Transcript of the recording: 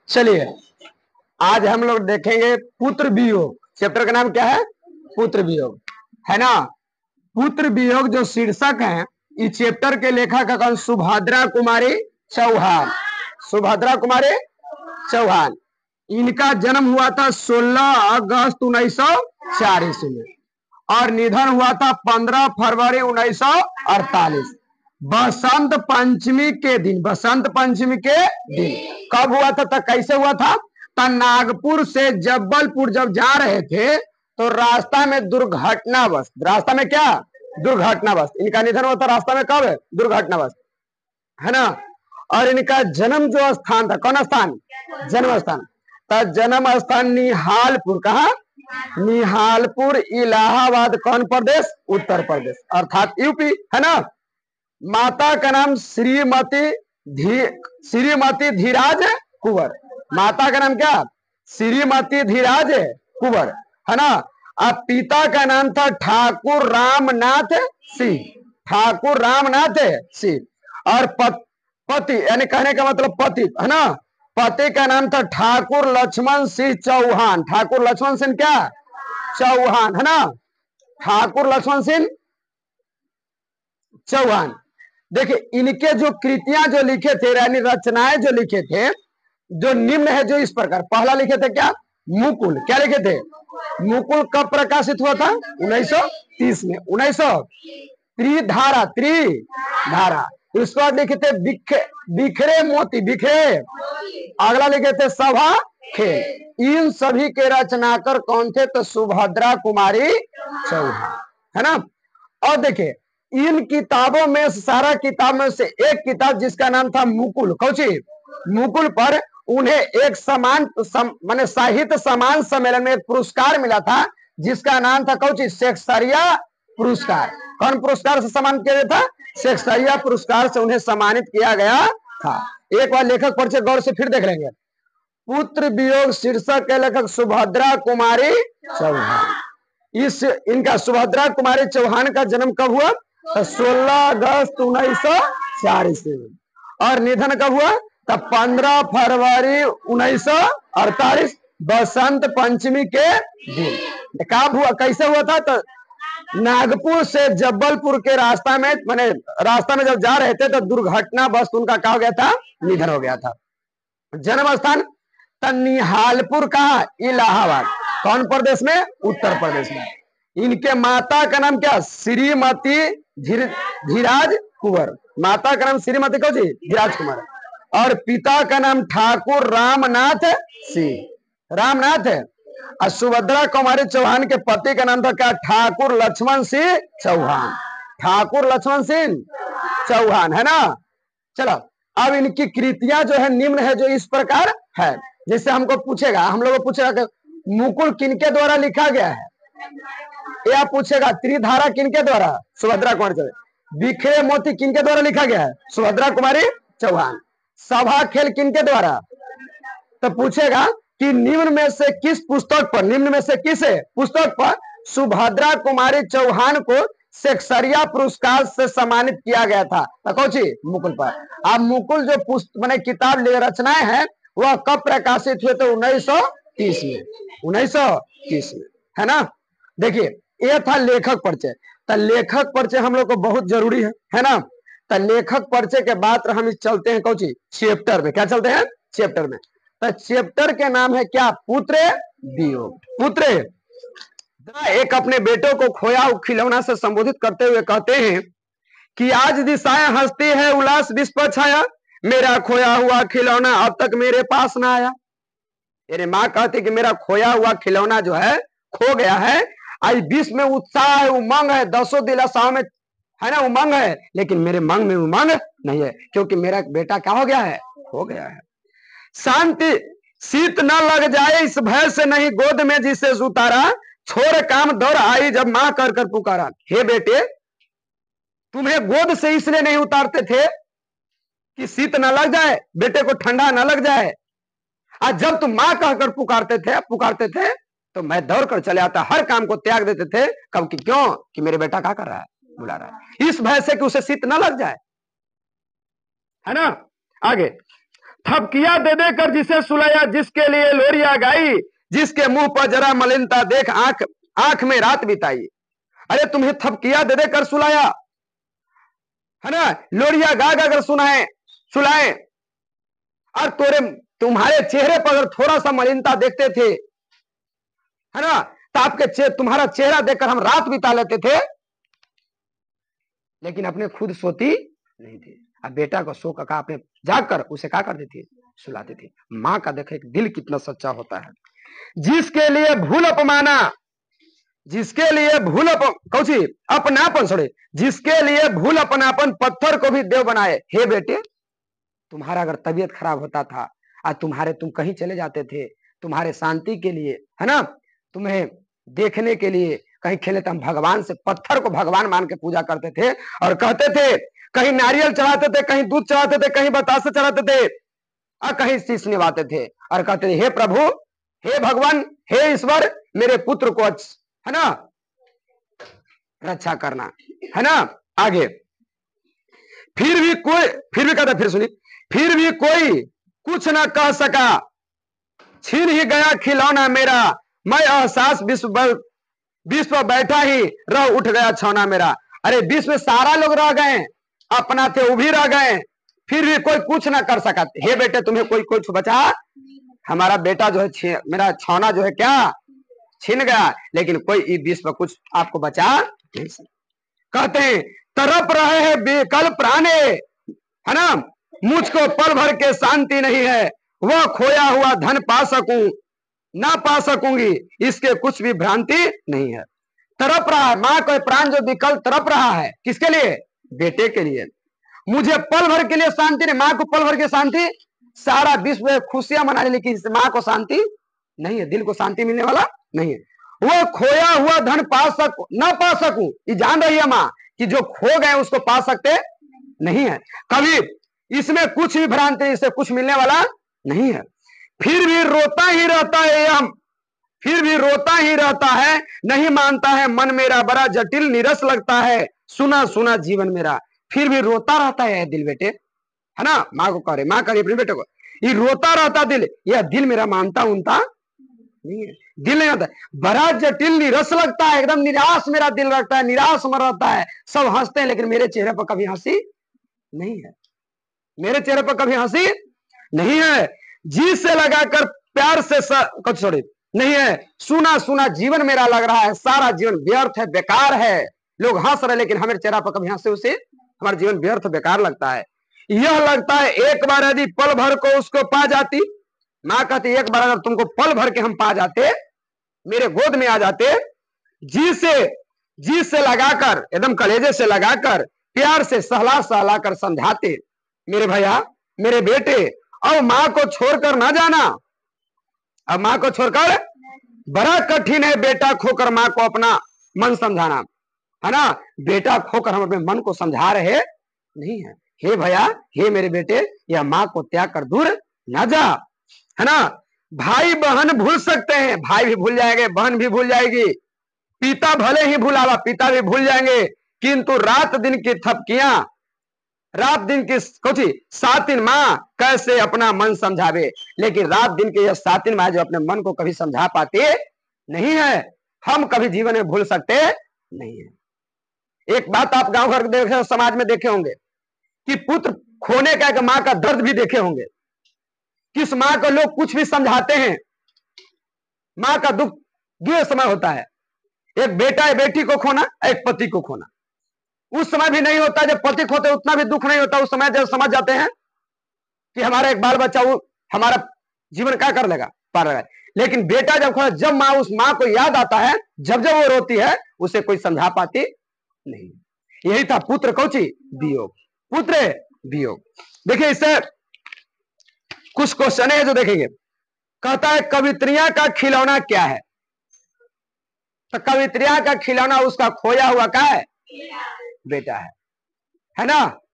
चलिए आज हम लोग देखेंगे पुत्र वियोग। चैप्टर का नाम क्या है? पुत्र वियोग, है ना। पुत्र वियोग जो शीर्षक है, इस चैप्टर के लेखक कौन? सुभद्रा कुमारी चौहान। सुभद्रा कुमारी चौहान, इनका जन्म हुआ था 16 अगस्त 1904 ईस्वी में और निधन हुआ था 15 फरवरी 1948 बसंत पंचमी के दिन। बसंत पंचमी के दिन कब हुआ था? तो कैसे हुआ था? तो नागपुर से जबलपुर जब जा रहे थे तो रास्ता में दुर्घटनावश, रास्ता में क्या? दुर्घटनावश इनका निधन हुआ था। रास्ता में कब? दुर्घटनावश, है ना। और इनका जन्म जो स्थान था, कौन स्थान? जन्म स्थान, तो जन्म स्थान निहालपुर। कहा? निहालपुर, इलाहाबाद, कौन प्रदेश? उत्तर प्रदेश, अर्थात यूपी, है ना। माता का नाम श्रीमती धीराज कुंवर। माता का नाम क्या? श्रीमती धीराज कुंवर, है ना। अब पिता का नाम था ठाकुर रामनाथ सिंह। ठाकुर रामनाथ सिंह। और पति यानी कहने का मतलब पति, है ना। पति का नाम था ठाकुर लक्ष्मण सिंह चौहान। ठाकुर लक्ष्मण सिंह क्या? चौहान, है ना। ठाकुर लक्ष्मण सिंह चौहान। देखिए इनके जो कृतियां जो लिखे थे, यानी रचनाएं जो लिखे थे, जो निम्न है जो इस प्रकार। पहला लिखे थे क्या? मुकुल। क्या लिखे थे? मुकुल कब प्रकाशित हुआ था? 1930 में। 1900 त्रिधारा, त्रिधारा। उसके बाद लिखे थे बिखरे मोती, बिखरे। अगला लिखे थे सभा खेल। इन सभी के रचनाकार कौन थे? तो सुभद्रा कुमारी चौहान, है ना। और देखिए इन किताबों में, सारा किताब में से एक किताब जिसका नाम था मुकुल, कौची? मुकुल पर उन्हें एक माने साहित्य सम्मान सम्मेलन में एक पुरस्कार मिला था जिसका नाम था कौची? शेक्सपियर पुरस्कार। कौन पुरस्कार से सम्मानित किया गया था? शेक्सपियर पुरस्कार से उन्हें सम्मानित किया गया था। एक बार लेखक परिचय गौर से फिर देख लेंगे। पुत्र वियोग शीर्षक के लेखक सुभद्रा कुमारी चौहान। इनका सुभद्रा कुमारी चौहान का जन्म कब हुआ? 16 अगस्त 1904 ईस्वी में। और निधन कब हुआ? तब 15 फरवरी 1948 बसंत पंचमी के दिन। कब हुआ? कैसे हुआ था? तो नागपुर से जबलपुर के रास्ता में, माने रास्ता में जब जा रहे थे तो दुर्घटना बस उनका क्या हो गया था? निधन हो गया था। जन्म स्थान निहालपुर का इलाहाबाद, कौन प्रदेश में? उत्तर प्रदेश में। इनके माता का नाम क्या? श्रीमती धीराज कुंवर। माता का नाम श्रीमती कौन? धीराज कुमार। और पिता का नाम ठाकुर रामनाथ सिंह, रामनाथ है। और सुभद्रा कुमारी चौहान के पति का नाम था क्या? ठाकुर लक्ष्मण सिंह चौहान। ठाकुर लक्ष्मण सिंह चौहान, है ना। चलो अब इनकी कृतियां जो है निम्न है जो इस प्रकार है। जैसे हमको पूछेगा, हम लोग को पूछेगा कि मुकुल किनके द्वारा लिखा गया है, या पूछेगा त्रिधारा किनके द्वारा? सुभद्रा कुमारी चौहान। बिखरे मोती किनके द्वारा लिखा गया है? सुभद्रा कुमारी चौहान। सभा खेल किनके द्वारा? तो पूछेगा कि निम्न में से किस पुस्तक पर, निम्न में से किस पुस्तक पर सुभद्रा कुमारी चौहान को शेक्सपियर पुरस्कार से सम्मानित किया गया था? तो कौची? मुकुल पर। अब मुकुल जो पुस्तक माने किताब रचनाएं हैं वह कब प्रकाशित हुए? तो 1930 में। 1930 में, है ना। देखिए यह था लेखक परिचय। तो लेखक परिचय हम लोग को बहुत जरूरी है ना। तो लेखक परिचय के बाद हम चलते हैं कौची? चैप्टर में। क्या चलते हैं? चैप्टर में। तो चैप्टर के नाम है क्या? पुत्र वियोग। पुत्र एक अपने बेटों को खोया खिलौना से संबोधित करते हुए कहते हैं कि आज दिशाएं हंसती है, उल्लास विश्व पर छाया, मेरा खोया हुआ खिलौना अब तक मेरे पास ना आया। यानी माँ कहती कि मेरा खोया हुआ खिलौना जो है खो गया है। आज विश्व में उत्साह है, उमंग है, दसों दिलासाओं में, है ना, उमंग है, लेकिन मेरे मन में उमंग नहीं है क्योंकि मेरा बेटा क्या हो गया है? खो गया है। शांति शीत न लग जाए इस भय से नहीं गोद में जिसे उतारा, छोड़ काम दौड़ आई जब मां कर कर पुकारा। हे बेटे, तुम्हें गोद से इसलिए नहीं उतारते थे कि शीत न लग जाए, बेटे को ठंडा न लग जाए। आज जब तुम मां कहकर पुकारते थे तो मैं दौड़ कर चले आता, हर काम को त्याग देते थे। कब कि क्यों? कि मेरे बेटा क्या कर रहा है? बुला रहा है। इस भय से कि उसे शीत न लग जाए, है ना। आगे थपकिया दे देकर जिसे सुलाया, जिसके लिए लोरिया गाई, जिसके मुंह पर जरा मलिनता देख आंख आंख में रात बिताई। अरे तुम्हें थपकिया दे देकर सुलाया, है ना, लोरिया गा गा कर सुलाए, और तुम्हारे चेहरे पर अगर थोड़ा सा मलिनता देखते थे, है ना, तो तुम्हारा चेहरा देखकर हम रात बिता लेते थे, लेकिन अपने खुद सोती नहीं थी। अब बेटा को सो का अपने जाग कर उसे क्या करती थी, सुलाती थी। माँ का देखे दिल कितना सच्चा होता है। जिसके लिए भूल अपमाना, जिसके लिए भूल अपनापन छोड़े, जिसके लिए भूल अपनापन पत्थर को भी देव बनाए। हे बेटे, तुम्हारा अगर तबीयत खराब होता था और तुम कहीं चले जाते थे, तुम्हारे शांति के लिए, है ना, तुम्हें देखने के लिए कहीं खेले, तो हम भगवान से पत्थर को भगवान मान के पूजा करते थे और कहते थे, कहीं नारियल चढ़ाते थे, कहीं दूध चढ़ाते थे, कहीं बतासे चढ़ाते थे, और कहीं शीश निभाते थे और कहते थे, हे प्रभु, हे भगवान, हे ईश्वर, मेरे पुत्र को, है ना, रक्षा करना, है ना। आगे फिर भी कहता, फिर सुनिए, फिर भी कोई कुछ ना कह सका, छीन ही गया खिलौना मेरा, मैं एहसास विश्व बैठा ही रह उठ गया छौना मेरा। अरे विश्व में सारा लोग रह गए, अपना थे वो भी रह गए, फिर भी कोई कुछ ना कर सका। हे बेटे, तुम्हें कोई कुछ बचा, हमारा बेटा जो है, मेरा छौना जो है क्या छीन गया, लेकिन कोई विश्व कुछ आपको बचा नहीं सकता। कहते हैं, तरप रहे हैं बेकल प्राणे, है ना, मुझको पल भर के शांति नहीं है, वह खोया हुआ धन पा सकूं ना पा सकूंगी, इसके कुछ भी भ्रांति नहीं है। तरप रहा है, माँ का प्राण जो विकल तरप रहा है, किसके लिए, बेटे के लिए। मुझे पल भर के लिए शांति नहीं, माँ को पल भर की शांति, सारा विश्व खुशियां मना रही, लेकिन माँ को शांति नहीं है, दिल को शांति मिलने वाला नहीं है। वो खोया हुआ धन ना पा सकूं, ये जान रही है माँ कि जो खो गए उसको पा सकते नहीं है कभी, इसमें कुछ भी भ्रांति, इससे कुछ मिलने वाला नहीं है। फिर भी रोता ही रहता है हम, फिर भी रोता ही रहता है, नहीं मानता है मन मेरा, बड़ा जटिल निरस लगता है सुना सुना जीवन मेरा। फिर भी रोता रहता है दिल बेटे, है ना, माँ को कह रहे, माँ कह रही अपने बेटे को, ये रोता रहता दिल, यह दिल मेरा मानता उनता नहीं है, दिल नहीं आता, बड़ा जटिल निरस लगता है, एकदम निराश मेरा दिल लगता है, निराश में रहता है। सब हंसते हैं, लेकिन मेरे चेहरे पर कभी हंसी नहीं है, मेरे चेहरे पर कभी हंसी नहीं है। जी से लगाकर प्यार से कुछ छोड़े नहीं है, सुना सुना जीवन मेरा लग रहा है, सारा जीवन व्यर्थ है, बेकार है। लोग हंस रहे, लेकिन हमारे चेहरा पर कभी हंसे उसे हमारा जीवन व्यर्थ बेकार लगता है। यह लगता है एक बार यदि पल भर को उसको पा जाती, माँ कहती, एक बार अगर तुमको पल भर के हम पा जाते, मेरे गोद में आ जाते, जी से लगाकर, एकदम कलेजे से लगाकर, प्यार से सहला सहला कर समझाते, मेरे भैया, मेरे बेटे, अब माँ को छोड़कर ना जाना, अब माँ को छोड़कर, बड़ा कठिन है बेटा खोकर माँ को अपना मन समझाना, है ना, बेटा खोकर हम अपने मन को समझा रहे नहीं है। हे भैया, हे मेरे बेटे, यह माँ को त्याग कर दूर ना जा, है ना। भाई बहन भूल सकते हैं, भाई भी भूल जाएंगे, बहन भी भूल जाएगी, पिता भले ही भूलावा, पिता भी भूल जाएंगे, किंतु रात दिन की थपकियां, रात दिन की कुछ सातिन माँ कैसे अपना मन समझावे, लेकिन रात दिन की यह सातिन माँ जो अपने मन को कभी समझा पाते नहीं है, हम कभी जीवन में भूल सकते नहीं है। एक बात आप गांव घर देखे, समाज में देखे होंगे कि पुत्र खोने का माँ का दर्द भी देखे होंगे, किस माँ को लोग कुछ भी समझाते हैं, माँ का दुख दो समय होता है, एक बेटा या बेटी को खोना, एक पति को खोना। उस समय भी नहीं होता, जब पति खोते उतना भी दुख नहीं होता, उस समय जब समझ जाते हैं कि हमारा एक बाल बच्चा, वो हमारा जीवन क्या कर लेगा, पार लेगा। लेकिन बेटा जब खोना, जब माँ, उस माँ को याद आता है, जब जब वो रोती है, उसे कोई समझा पाती नहीं। यही था पुत्र कौची वियोग, पुत्र वियोग। देखिए इससे कुछ क्वेश्चन है जो देखेंगे। कहता है कवित्रियां का खिलौना क्या है, तो कवित्रियां का खिलौना उसका खोया हुआ क्या है, बेटा है ना।